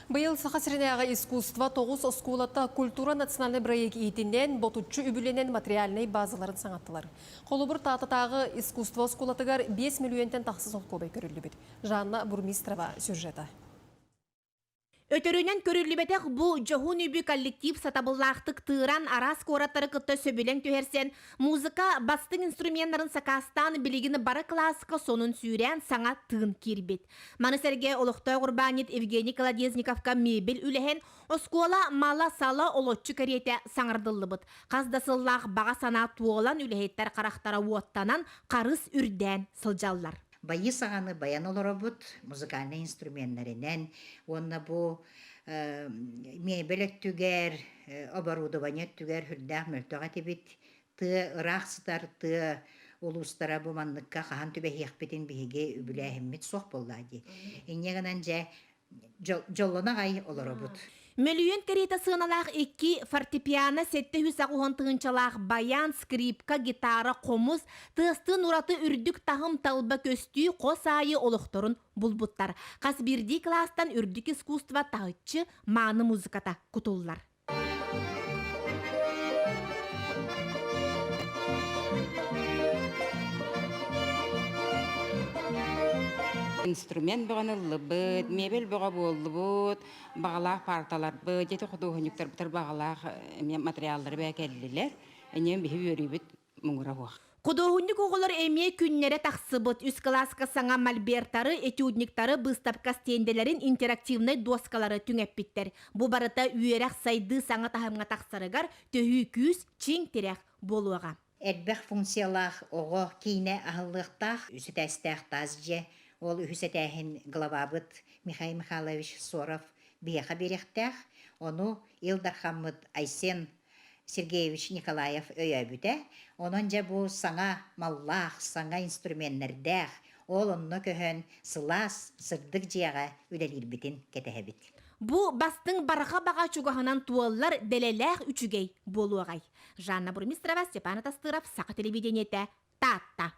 Быйыл сахасырыняға искусство 9 скулата культура национальный проект итинен ботучу үбіленен материальный базаларын саңаттылар. Қолыбыр татытағы искусство скулатыгар 5 миллионтен тақсыз ол көбей көрілі бет. Жанна Бурмистрова сюжеті. Өтөрүнен көрүлүбетек бу жохун үбү коллектив сатабыллаахтык тыыран арас кораттары кытта сөбүлен төһерсен музыка бастың инструменттарын сакастан билигини бары классика сонун сүүрен саңа тыын кирбит. Манысерге олохтой курбанит Евгений Колодезниковка мебель үлехен оскола мала сала олотчу карете саңардыллыбыт. Каздасыллах бага сана туолан үлехеттер карактара уоттанан карыс үрден сылжаллар. Байы сағаны баян оларабыт, музыкальный инструментлерінен, онна бу мебель түгер, оборудование түгер, хүрдәк мөлтөға тебет, ты ырақсытар, ты улустара бу манныкка хахан түбе хияқпетін бігі үбіләхіммет соқ болады. Иннегінен жа жолына ғай оларабыт. Мөлүйін керейті сығыналақ 2 фортепиано, 700 тығынчалақ баян, скрипка, гитара, қомыз, тыстын ураты үрдік тағым талба көстүй қос айы олықтырын бұлбұттар. Қас бірді кластан үрдік искусства тағытчы маны музыката күтуллар. Инструмент бағанылы бұд, мебел бұға болы бұд, бағалақ парталар бұд, еті құдуғынықтар бұтар бағалақ материалдары бәкәлілер, әнен бейі өрі бұд мұңыра бұқ. Құдуғынник оғылар әме күннері тақсыбыт, үс классқа саңа мальбертары, этюдниктары, бұстапқа стенделерін интерактивный доскалары түңәппіттер. Бұ барыта үйерәқ сайды саңа тахымға тақсарығар, төхі күз чең терәқ болуға. Әдбәқ функциялақ оғы кейіне ағылықтақ, үсі тәстәқ тазже, ол үсетәхін главабыт Михаил Михайлович Соров бияқа беректәқ, оны Илдархаммыд Айсен Сергеевич Николаев өйәбіті, onun жа бұл саңа маллақ, саңа инструментлердәқ, ол онны көхін сылас, сырдық жияға үлелер бітін кетәхәбіт. Бу бастың барха бага чугаханан туаллар делелех үчүгей болуагай. Жанна Бурмистрова, Степан Тастыров, Сақа телевидениете, Тата.